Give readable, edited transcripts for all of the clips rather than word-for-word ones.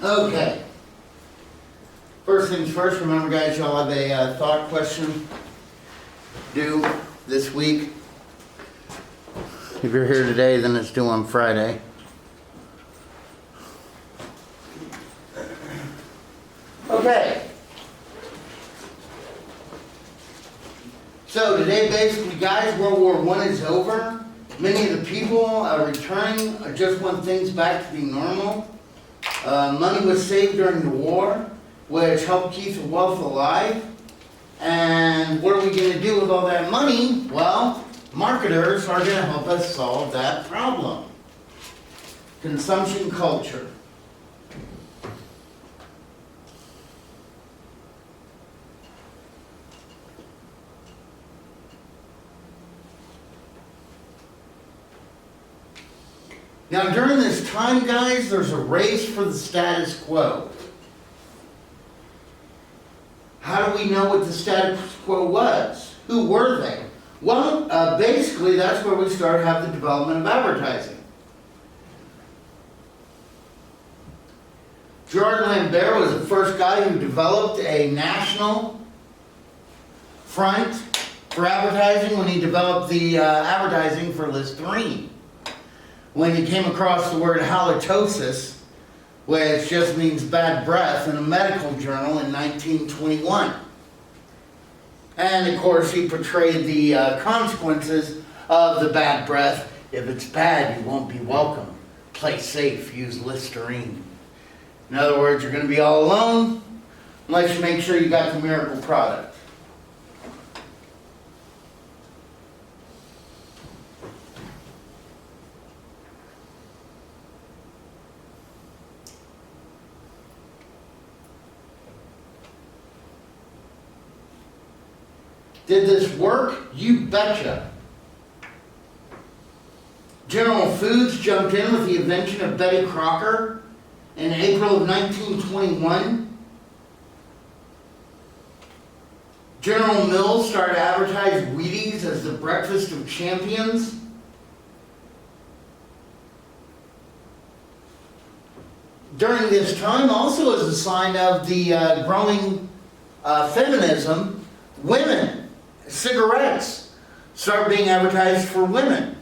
Okay. First things first, remember guys, y'all have a thought question due this week. If you're here today, then it's due on Friday. Okay. So today basically guys, World War I is over. Many of the people are returning, just want things back to be normal. Money was saved during the war, which helped keep the wealth alive. And what are we going to do with all that money? Well, marketers are going to help us solve that problem. Consumption culture. Now during this time, guys, there's a race for the status quo. How do we know what the status quo was? Who were they? Well, basically that's where we start have the development of advertising. Gerard Lambert was the first guy who developed a national front for advertising when he developed the advertising for Listerine. When he came across the word halitosis, which just means bad breath, in a medical journal in 1921. And of course he portrayed the consequences of the bad breath. If it's bad, you won't be welcome. Play safe, use Listerine. In other words, you're going to be all alone unless you make sure you got the miracle product. Did this work? You betcha. General Foods jumped in with the invention of Betty Crocker in April of 1921. General Mills started to advertise Wheaties as the breakfast of champions. During this time, also as a sign of the growing feminism, cigarettes start being advertised for women.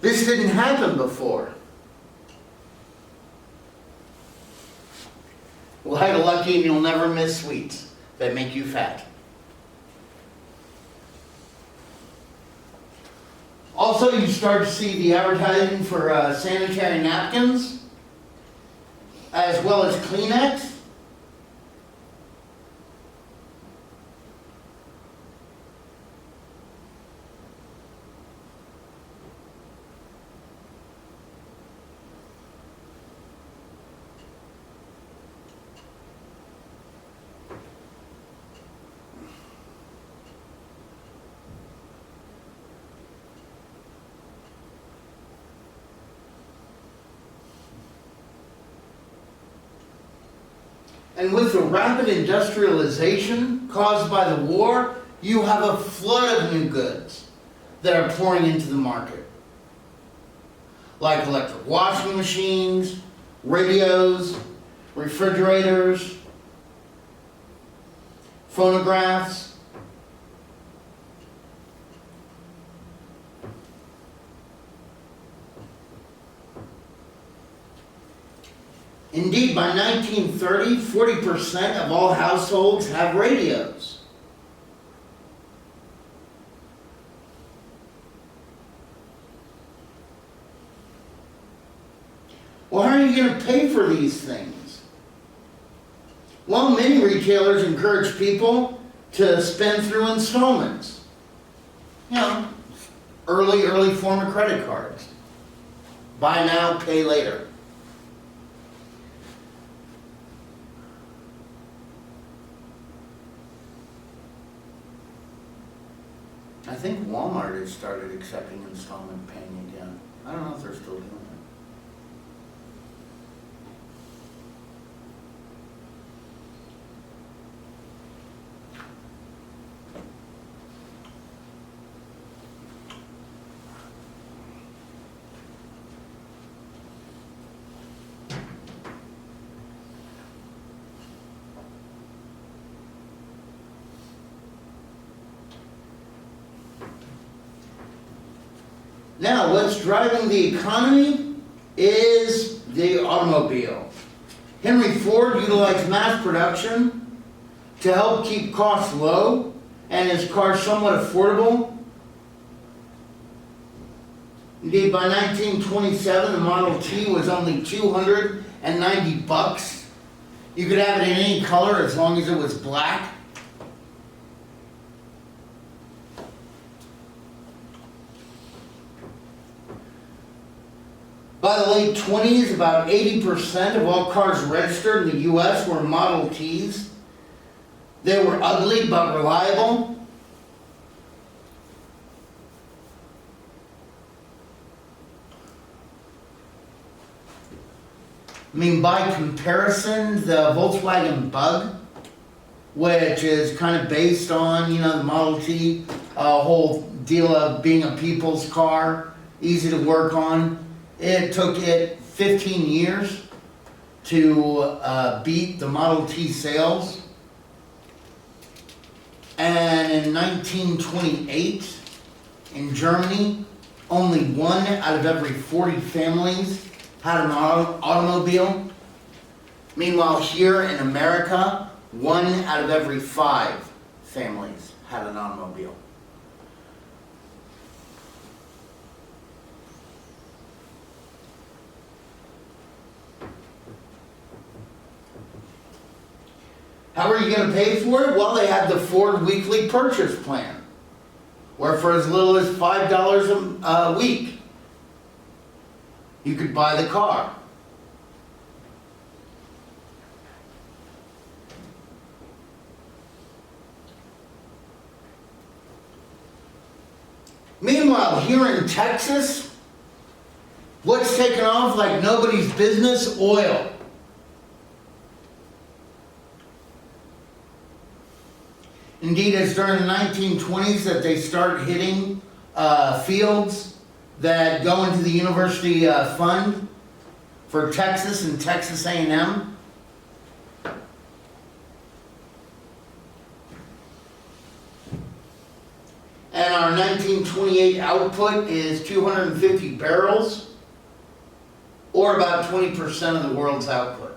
This didn't happen before. Light a Lucky and you'll never miss sweets that make you fat. Also, you start to see the advertising for sanitary napkins, as well as Kleenex. And with the rapid industrialization caused by the war, you have a flood of new goods that are pouring into the market. Like electric washing machines, radios, refrigerators, phonographs. Indeed, by 1930, 40% of all households have radios. Well, how are you going to pay for these things? Well, many retailers encourage people to spend through installments. You know, early form of credit cards. Buy now, pay later. I think Walmart has started accepting installment paying again. I don't know if they're still doing it. Now, what's driving the economy is the automobile. Henry Ford utilized mass production to help keep costs low and his cars somewhat affordable. Indeed, by 1927, the Model T was only $290. You could have it in any color as long as it was black. By the late 20s, about 80% of all cars registered in the US were Model Ts. They were ugly but reliable. I mean, by comparison, the Volkswagen Bug, which is kind of based on, the Model T, whole deal of being a people's car, easy to work on. It took it 15 years to beat the Model T sales. And in 1928, in Germany, only 1 out of every 40 families had an automobile. Meanwhile, here in America, 1 out of every 5 families had an automobile. How are you going to pay for it? Well, they had the Ford Weekly Purchase Plan, where for as little as $5 a week, you could buy the car. Meanwhile, here in Texas, what's taken off like nobody's business? Oil. Indeed, it's during the 1920s that they start hitting fields that go into the university fund for Texas and Texas A&M. And our 1928 output is 250 barrels, or about 20% of the world's output.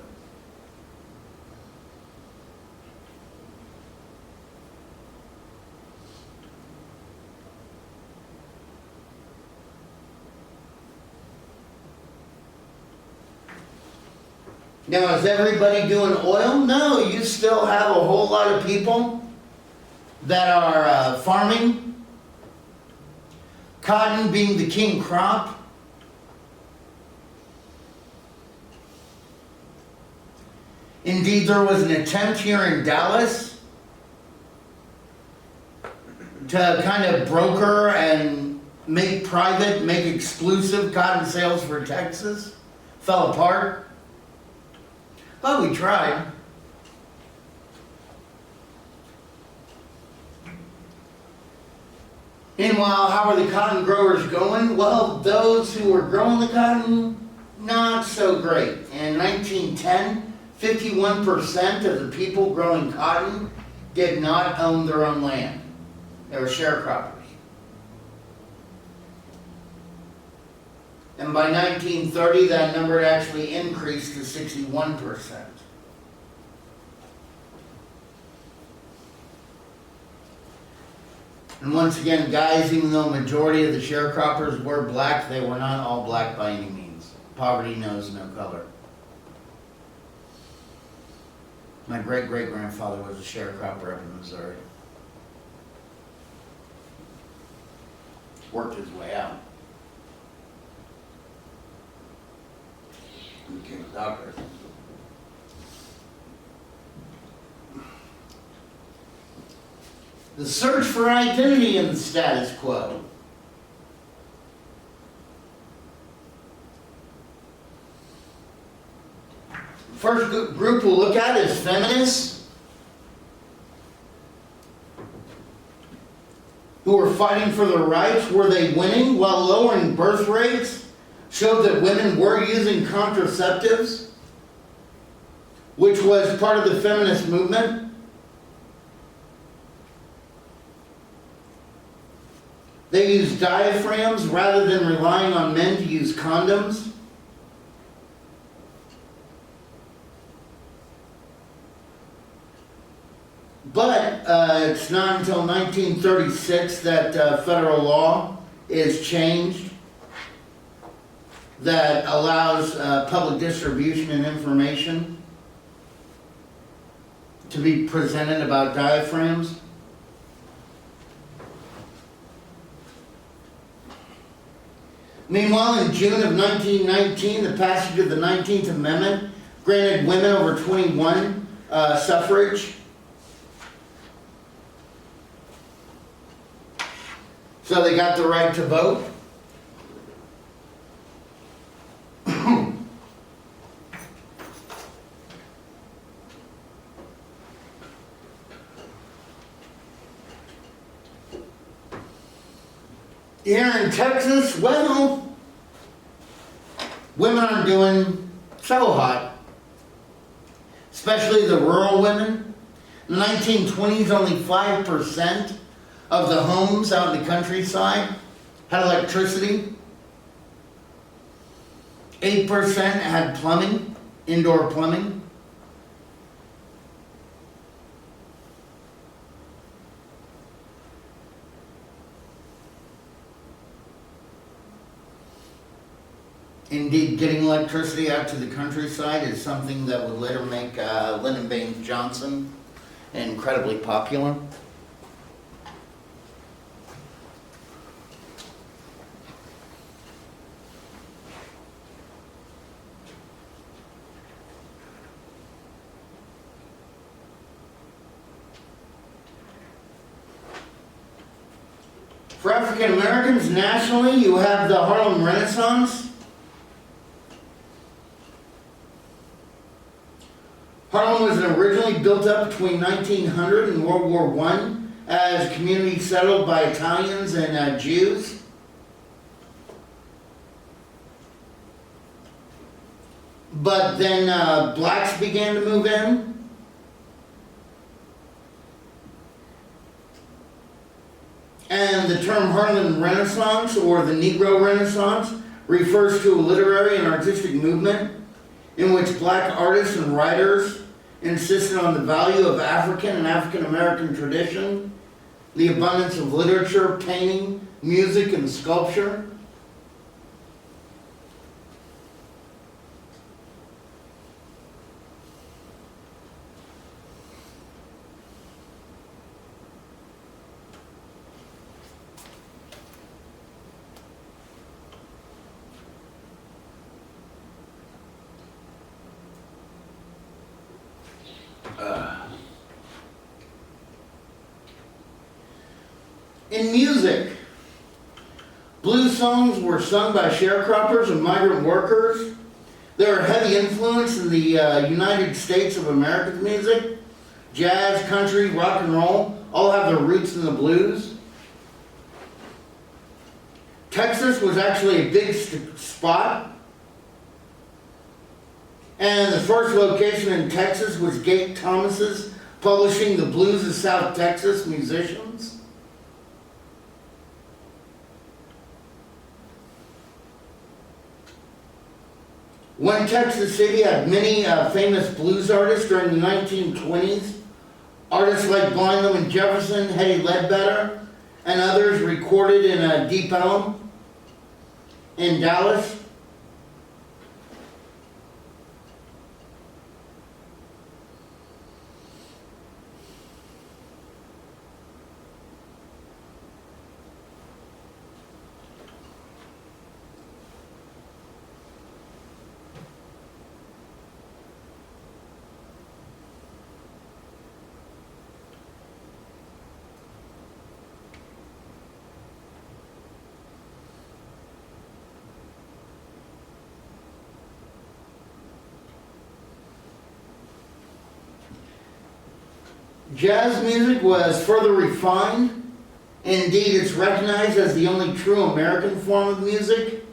Now, is everybody doing oil? No, you still have a whole lot of people that are farming. Cotton being the king crop. Indeed, there was an attempt here in Dallas to kind of broker and make private, make exclusive cotton sales for Texas. Fell apart. But we tried. Meanwhile, how are the cotton growers going? Well, those who were growing the cotton, not so great. In 1910, 51% of the people growing cotton did not own their own land. They were sharecroppers. And by 1930, that number had actually increased to 61%. And once again, guys, even though a majority of the sharecroppers were black, they were not all black by any means. Poverty knows no color. My great-great-grandfather was a sharecropper up in Missouri. Worked his way out. Became a doctor. The search for identity in the status quo. First group we'll look at is feminists, who were fighting for their rights. Were they winning? While lowering birth rates showed that women were using contraceptives, which was part of the feminist movement. They use diaphragms rather than relying on men to use condoms. But it's not until 1936 that federal law is changed that allows public distribution and information to be presented about diaphragms. Meanwhile, in June of 1919, the passage of the 19th Amendment granted women over 21 suffrage. So they got the right to vote. Here in Texas, well, women aren't doing so hot, especially the rural women. In the 1920s, only 5% of the homes out in the countryside had electricity. 8% had plumbing, indoor plumbing. Indeed, getting electricity out to the countryside is something that would later make Lyndon Baines Johnson incredibly popular. For African Americans, nationally, you have the Harlem Renaissance. Harlem was originally built up between 1900 and World War I as a community settled by Italians and Jews. But then blacks began to move in. And the term Harlem Renaissance, or the Negro Renaissance, refers to a literary and artistic movement in which black artists and writers insisted on the value of African and African American tradition, the abundance of literature, painting, music, and sculpture. In music, blues songs were sung by sharecroppers and migrant workers. They're a heavy influence in the United States of America's music. Jazz, country, rock and roll all have their roots in the blues. Texas was actually a big spot. And the first location in Texas was Gate Thomas's Publishing the Blues of South Texas Musicians. When Texas City had many famous blues artists during the 1920s, artists like Blind Lemon Jefferson, Eddie Ledbetter, and others recorded in Deep Ellum in Dallas. Jazz music was further refined. Indeed, it's recognized as the only true American form of music.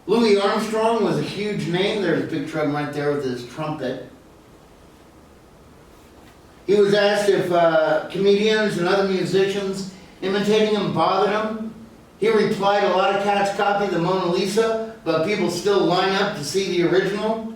Louis Armstrong was a huge name. There's a picture of him right there with his trumpet. He was asked if comedians and other musicians imitating him bothered him. He replied, a lot of cats copy the Mona Lisa, but people still line up to see the original.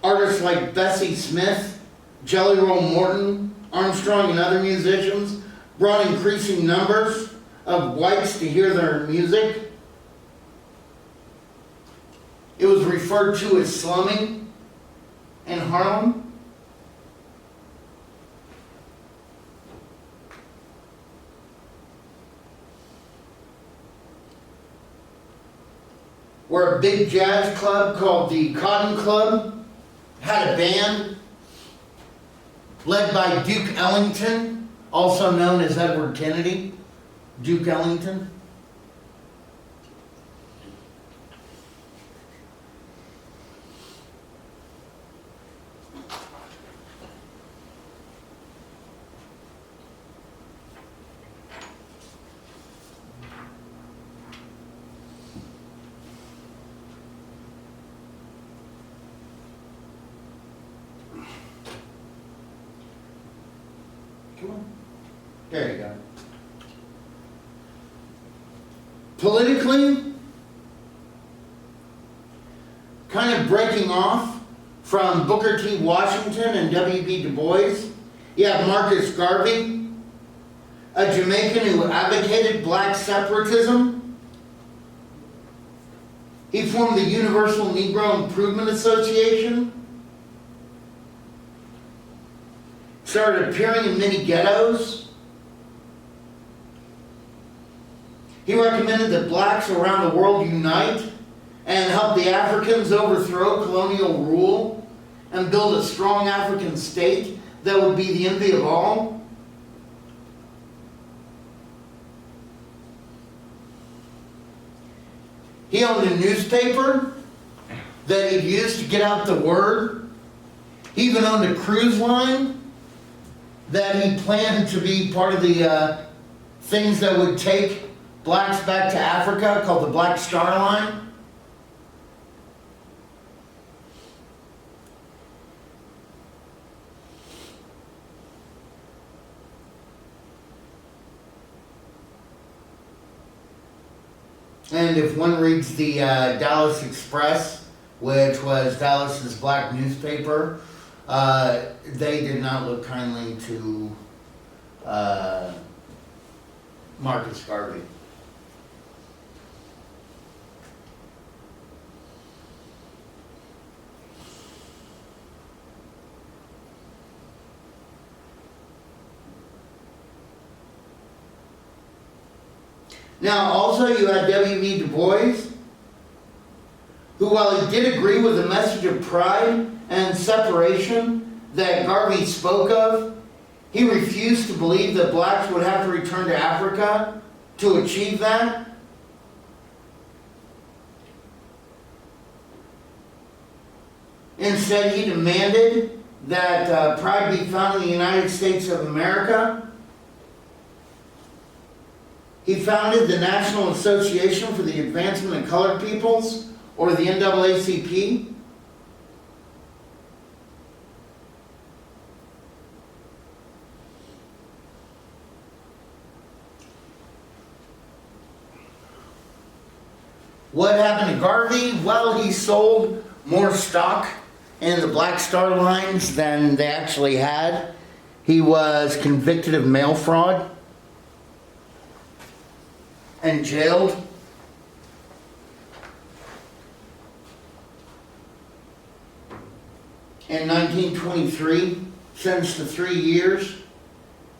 Artists like Bessie Smith, Jelly Roll Morton, Armstrong, and other musicians brought increasing numbers of whites to hear their music. It was referred to as slumming in Harlem. Where a big jazz club called the Cotton Club had a band led by Duke Ellington, also known as Edward Kennedy. Duke Ellington. Come on. There you go. Politically, kind of breaking off from Booker T. Washington and W.B. Du Bois, you have Marcus Garvey, a Jamaican who advocated black separatism. He formed the Universal Negro Improvement Association, started appearing in many ghettos. He recommended that blacks around the world unite and help the Africans overthrow colonial rule and build a strong African state that would be the envy of all. He owned a newspaper that he'd used to get out the word. He even owned a cruise line that he planned to be part of the things that would take blacks back to Africa, called the Black Star Line. And if one reads the Dallas Express, which was Dallas's black newspaper, they did not look kindly to Marcus Garvey. Now, also you had W.B. Du Bois, who, while he did agree with the message of pride and separation that Garvey spoke of, he refused to believe that blacks would have to return to Africa to achieve that. Instead, he demanded that pride be found in the United States of America. He founded the National Association for the Advancement of Colored Peoples, or the NAACP. What happened to Garvey? Well, he sold more stock in the Black Star Lines than they actually had. He was convicted of mail fraud and jailed. In 1923, sentenced to 3 years,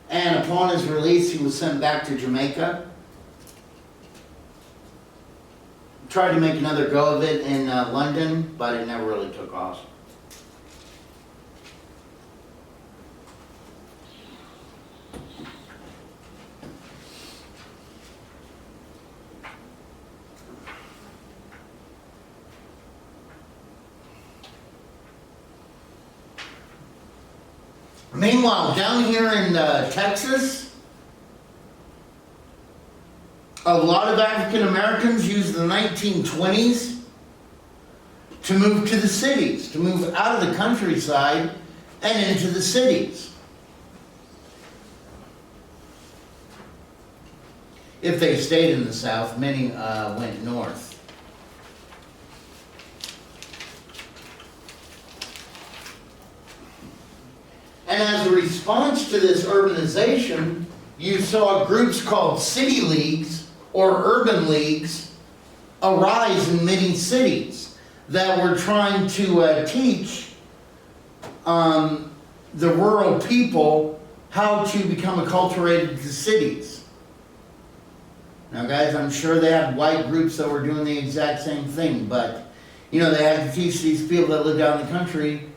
and upon his release, he was sent back to Jamaica. Tried to make another go of it in London, but it never really took off. Meanwhile, down here in Texas, a lot of African Americans used the 1920s to move to the cities, to move out of the countryside and into the cities. If they stayed in the South, many went north. And as a response to this urbanization, you saw groups called city leagues or urban leagues arise in many cities that were trying to teach the rural people how to become acculturated to cities. Now guys, I'm sure they had white groups that were doing the exact same thing, but you know, they had to teach these people that live down in the country,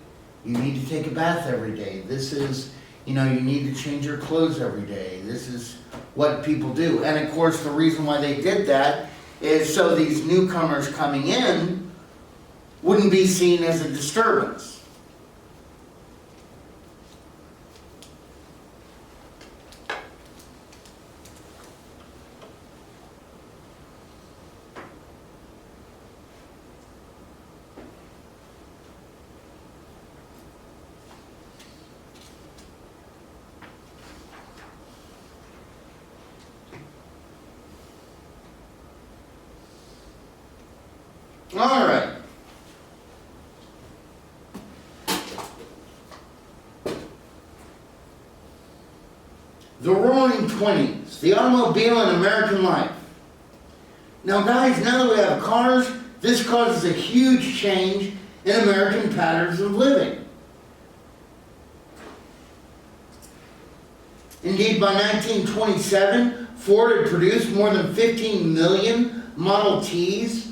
you need to take a bath every day. This is, you know, you need to change your clothes every day. This is what people do. And of course, the reason why they did that is so these newcomers coming in wouldn't be seen as a disturbance. All right. The Roaring Twenties, the automobile in American life. Now guys, now that we have cars, this causes a huge change in American patterns of living. Indeed, by 1927, Ford had produced more than 15 million Model Ts,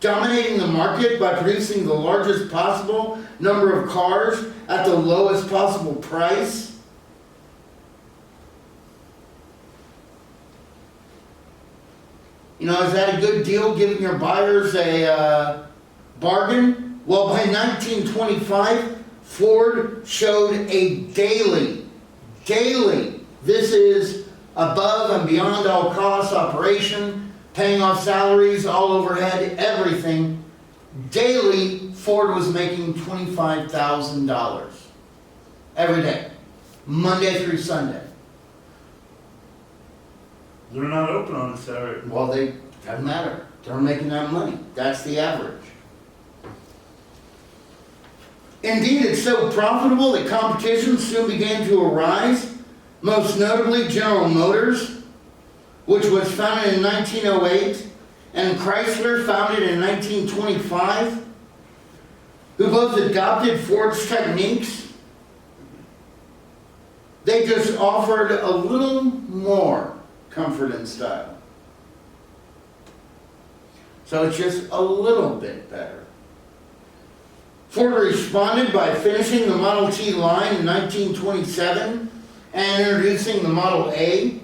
dominating the market by producing the largest possible number of cars at the lowest possible price. You know, is that a good deal, giving your buyers a bargain? Well, by 1925, Ford showed a daily, this is above and beyond all costs operation, paying off salaries, all overhead, everything. Daily, Ford was making $25,000 every day, Monday through Sunday. They're not open on Saturday. Well, doesn't matter. They're making that money. That's the average. Indeed, it's so profitable that competition soon began to arise, most notably General Motors, which was founded in 1908, and Chrysler, founded in 1925, who both adopted Ford's techniques. They just offered a little more comfort and style. So it's just a little bit better. Ford responded by finishing the Model T line in 1927 and introducing the Model A.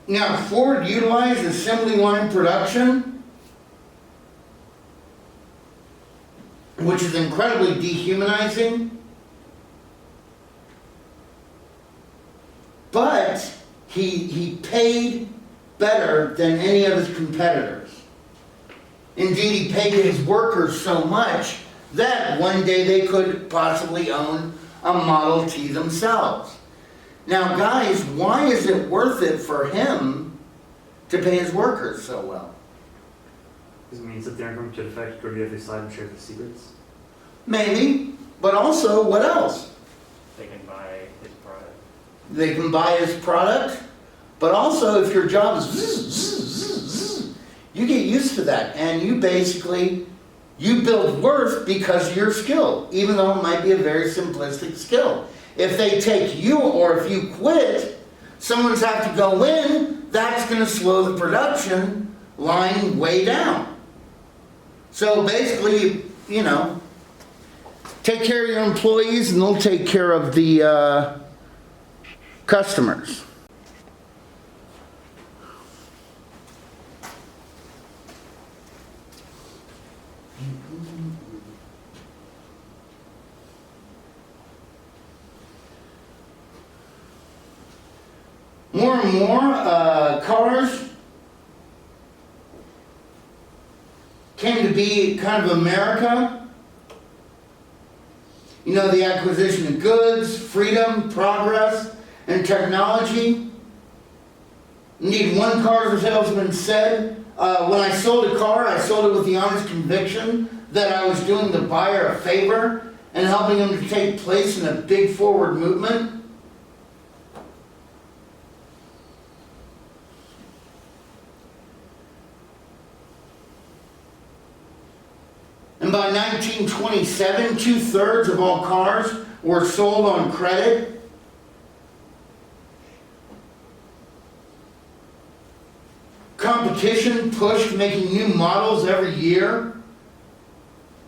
Now, Ford utilized assembly line production, which is incredibly dehumanizing, but he paid better than any of his competitors. Indeed, he paid his workers so much that one day they could possibly own a Model T themselves. Now guys, why is it worth it for him to pay his workers so well? Because it means that they're going to affect go to the other side and share the secrets. Maybe, but also, what else? They can buy his product. They can buy his product, but also if your job is zzz, zzz, zzz, zzz, you get used to that, and you build worth because of your skill, even though it might be a very simplistic skill. If they take you, or if you quit, someone's have to go in, that's going to slow the production line way down. So basically, you know, take care of your employees and they'll take care of the customers. more and more cars came to be kind of America. You know, the acquisition of goods, freedom, progress, and technology. Indeed, one car salesman said, when I sold a car, I sold it with the honest conviction that I was doing the buyer a favor and helping him to take place in a big forward movement. And by 1927, 2/3 of all cars were sold on credit. Competition pushed making new models every year,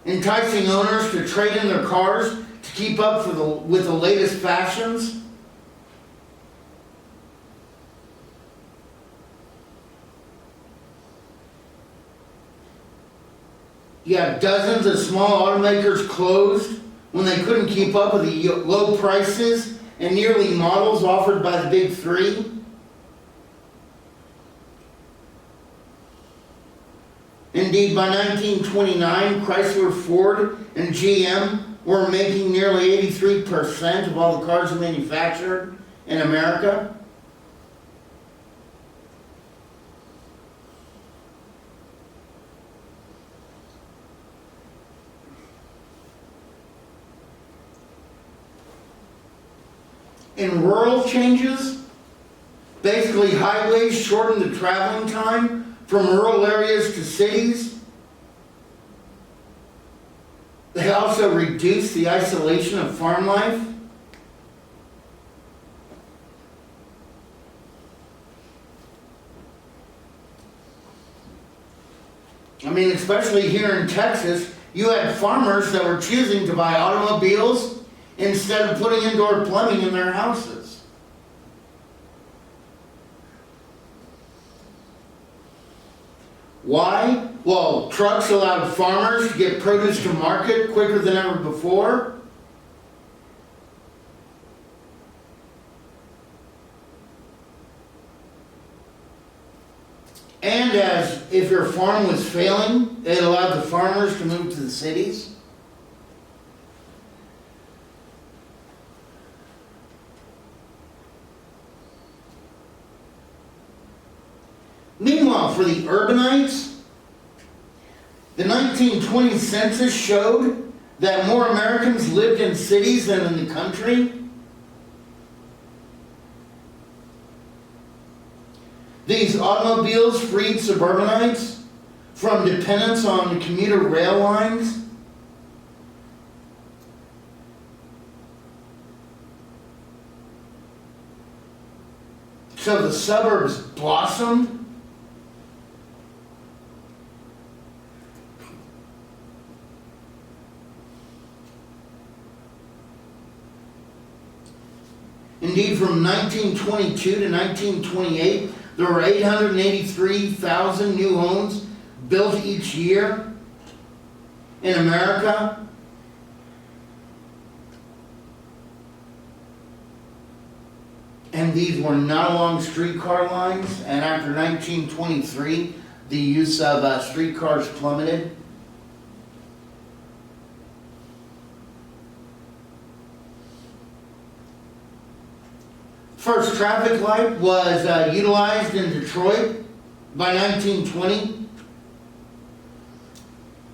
enticing owners to trade in their cars to keep up with the latest fashions. You have dozens of small automakers closed when they couldn't keep up with the low prices and yearly models offered by the big three. Indeed, by 1929, Chrysler, Ford, and GM were making nearly 83% of all the cars manufactured in America. In rural changes, basically highways shortened the traveling time from rural areas to cities. They also reduced the isolation of farm life. I mean, especially here in Texas, you had farmers that were choosing to buy automobiles instead of putting indoor plumbing in their houses. Why? Well, trucks allowed farmers to get produce to market quicker than ever before. And as if your farm was failing, it allowed the farmers to move to the cities. Meanwhile, for the urbanites, the 1920 census showed that more Americans lived in cities than in the country. These automobiles freed suburbanites from dependence on commuter rail lines. So the suburbs blossomed. Indeed, from 1922 to 1928, there were 883,000 new homes built each year in America. And these were not along streetcar lines. And after 1923, the use of streetcars plummeted. First traffic light was utilized in Detroit by 1920.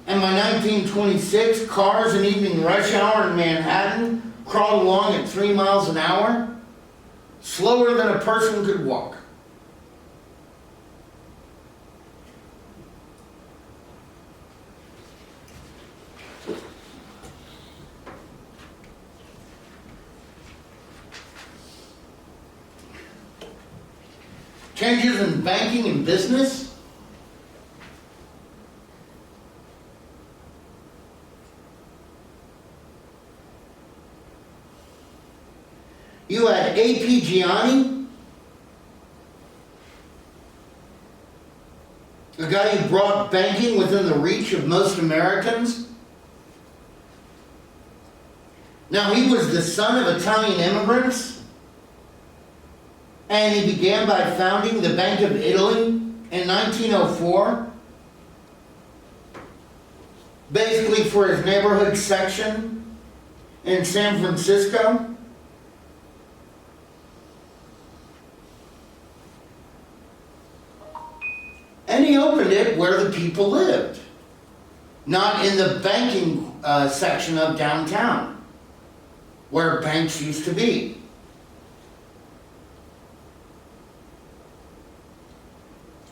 And by 1926, cars in evening rush hour in Manhattan crawled along at 3 miles an hour, slower than a person could walk. Changes in banking and business. You had A.P. Gianni, a guy who brought banking within the reach of most Americans. Now, he was the son of Italian immigrants. And he began by founding the Bank of Italy in 1904, basically for his neighborhood section in San Francisco. And he opened it where the people lived, not in the banking section of downtown, where banks used to be.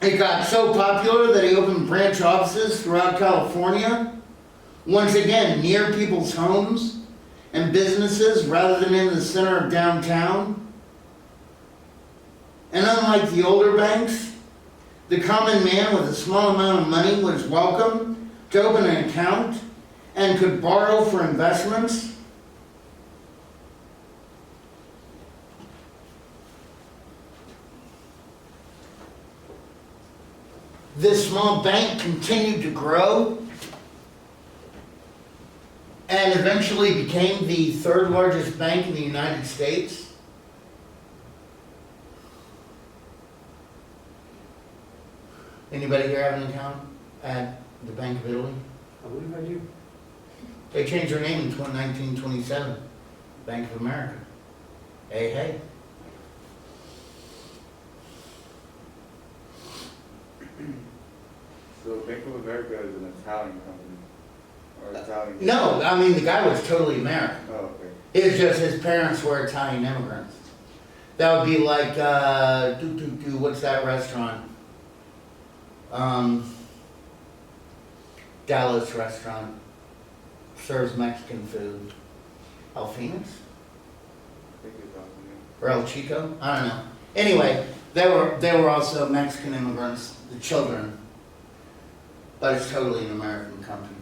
It got so popular that he opened branch offices throughout California, once again near people's homes and businesses rather than in the center of downtown. And unlike the older banks, the common man with a small amount of money was welcome to open an account and could borrow for investments. This small bank continued to grow and eventually became the third largest bank in the United States. Anybody here have an account at the Bank of Italy? I believe I do. They changed their name in 1927, Bank of America. Hey, hey. So Bank of America is an Italian company, or Italian? No, I mean, the guy was totally American. Oh, okay. It's just his parents were Italian immigrants. That would be like, what's that restaurant? Dallas restaurant. Serves Mexican food. El Phoenix? I think it's awesome, yeah. Or El Chico? I don't know. Anyway, they were also Mexican immigrants, the children. But it's totally an American company.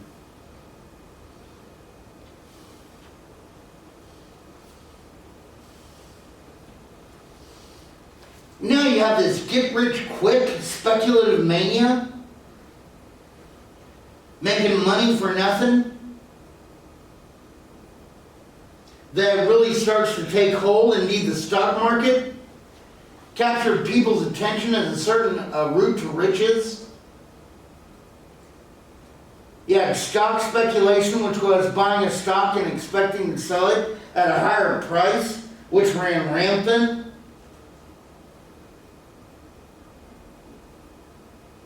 Now you have this get-rich-quick speculative mania, making money for nothing, that really starts to take hold and need the stock market, captured people's attention as a certain route to riches. You had stock speculation, which was buying a stock and expecting to sell it at a higher price, which ran rampant.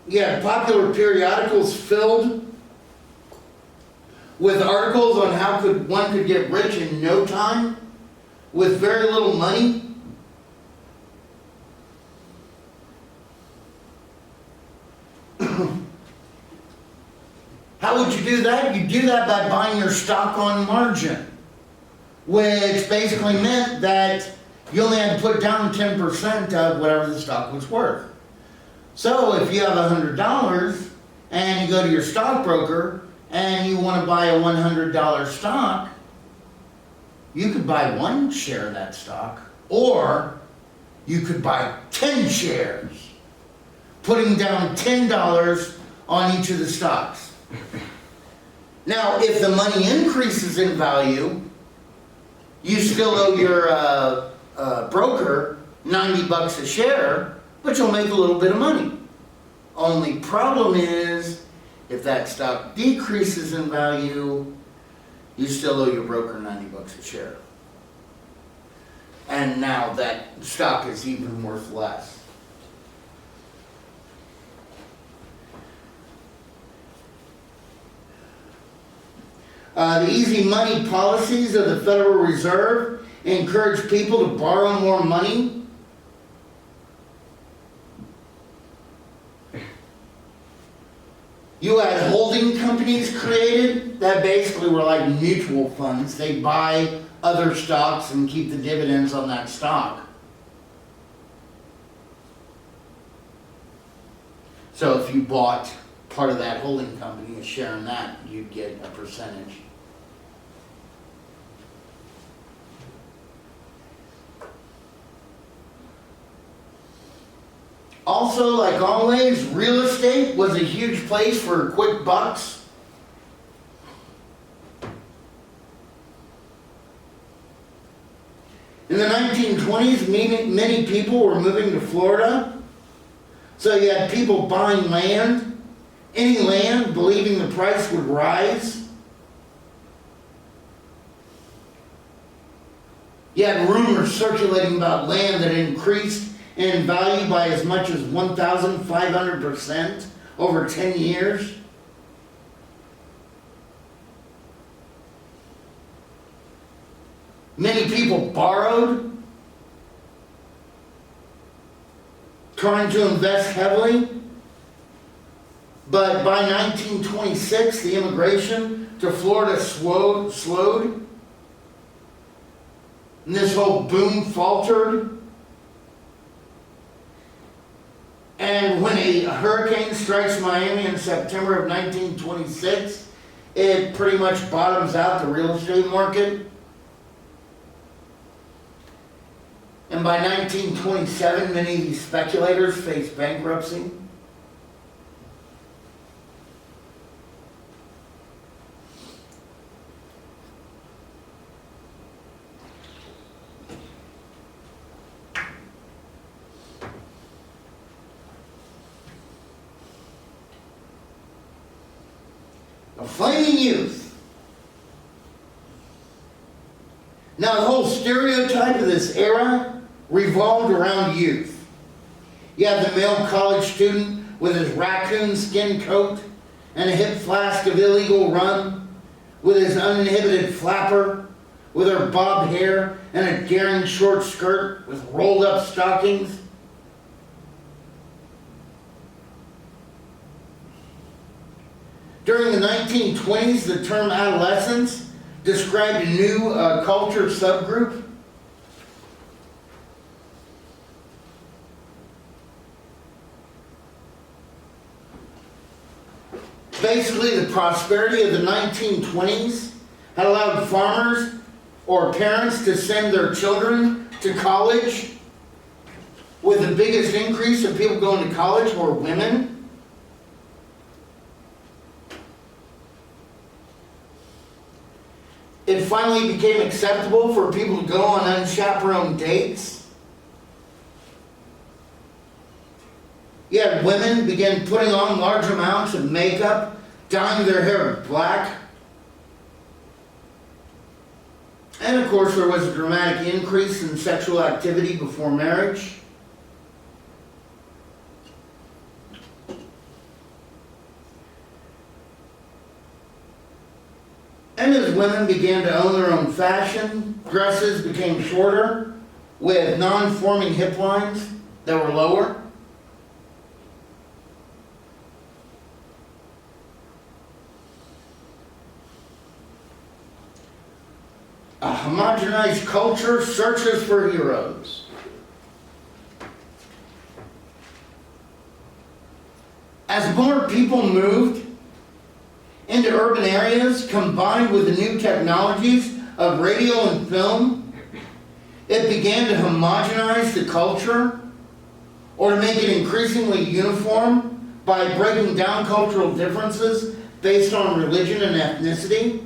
You had popular periodicals filled with articles on how one could get rich in no time with very little money. How would you do that? You do that by buying your stock on margin, which basically meant that you only had to put down 10% of whatever the stock was worth. So if you have $100 and you go to your stockbroker and you want to buy a $100 stock, you could buy one share of that stock, or you could buy 10 shares, putting down $10 on each of the stocks. Now, if the money increases in value, you still owe your broker $90 a share, but you'll make a little bit of money. Only problem is, if that stock decreases in value, you still owe your broker $90 a share. And now that stock is even worth less. The easy money policies of the Federal Reserve encourage people to borrow more money. You had holding companies created that basically were like mutual funds. They buy other stocks and keep the dividends on that stock. So if you bought part of that holding company, a share in that, you'd get a percentage. Also, like always, real estate was a huge place for quick bucks. In the 1920s, many people were moving to Florida. So you had people buying land, any land, believing the price would rise. You had rumors circulating about land that increased in value by as much as 1,500% over 10 years. Many people borrowed, trying to invest heavily. But by 1926, the immigration to Florida slowed. And this whole boom faltered. And when a hurricane strikes Miami in September of 1926, it pretty much bottoms out the real estate market. And by 1927, many of these speculators faced bankruptcy. A flaming youth. Now, the whole stereotype of this era revolved around youth. You have the male college student with his raccoon skin coat and a hip flask of illegal rum, with his uninhibited flapper, with her bobbed hair and a daring short skirt with rolled up stockings. During the 1920s, the term adolescence described a new culture subgroup. Basically, the prosperity of the 1920s had allowed farmers or parents to send their children to college, with the biggest increase of people going to college were women. It finally became acceptable for people to go on unchaperoned dates. Yet women began putting on large amounts of makeup, dyeing their hair black. And of course, there was a dramatic increase in sexual activity before marriage. And as women began to own their own fashion, dresses became shorter, with non-forming hip lines that were lower. A homogenized culture searches for heroes. As more people moved into urban areas, combined with the new technologies of radio and film, it began to homogenize the culture, or to make it increasingly uniform by breaking down cultural differences based on religion and ethnicity.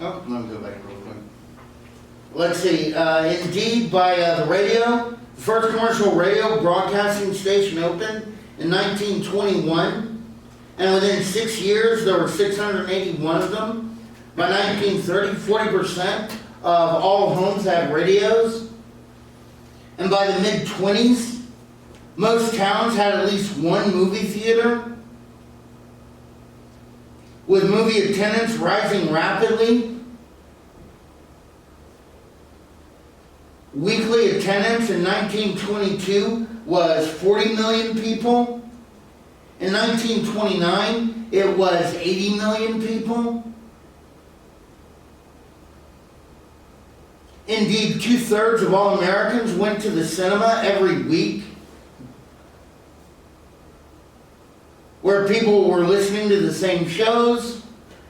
Oh, let me go back real quick. Let's see, Indeed by the radio. The first commercial radio broadcasting station opened in 1921, and within 6 years there were 681 of them. By 1930, 40% of all homes had radios. And by the mid-20s, most towns had at least one movie theater, with movie attendance rising rapidly. Weekly attendance in 1922 was 40 million people, In 1929, it was 80 million people. Indeed, 2/3 of all Americans went to the cinema every week, where people were listening to the same shows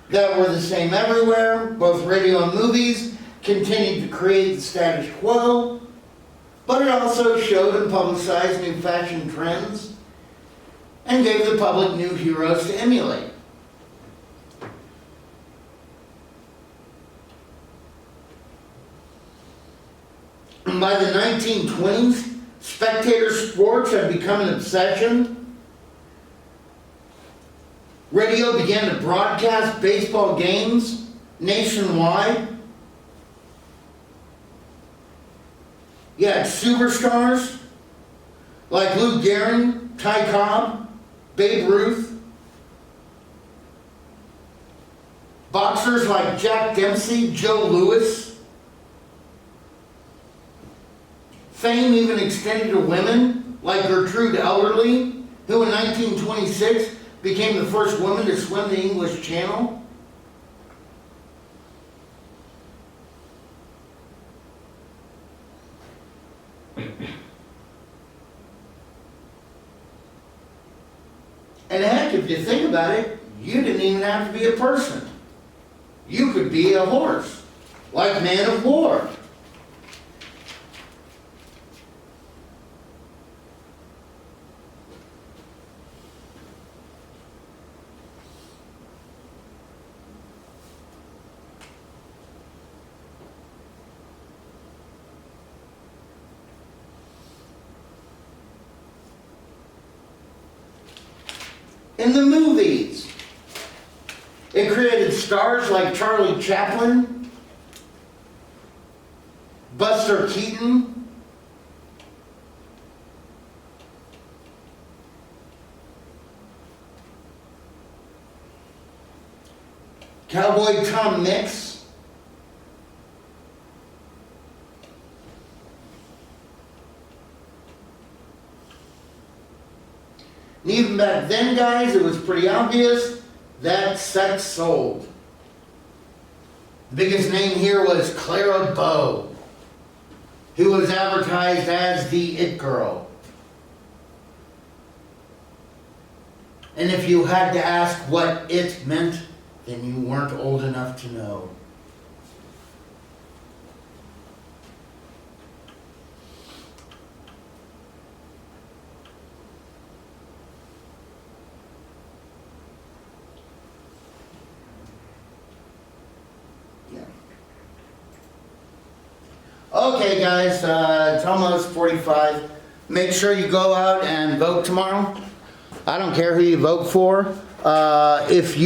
that were the same everywhere. Both radio and movies continued to create the status quo, but it also showed and publicized new fashion trends and gave the public new heroes to emulate. And by the 1920s, spectator sports had become an obsession. Radio began to broadcast baseball games nationwide. You had superstars like Lou Gehrig, Ty Cobb, Babe Ruth. Boxers like Jack Dempsey, Joe Louis. Fame even extended to women like Gertrude Elderly, who in 1926 became the first woman to swim the English Channel. And heck, if you think about it, you didn't even have to be a person. You could be a horse, like Man of War. In the movies, it created stars like Charlie Chaplin, Buster Keaton, Cowboy Tom Mix, and even back then, guys, it was pretty obvious that sex sold. The biggest name here was Clara Bow, who was advertised as the It Girl. And if you had to ask what it meant, then you weren't old enough to know. Okay, guys, it's almost 45. Make sure you go out and vote tomorrow. I don't care who you vote for. If you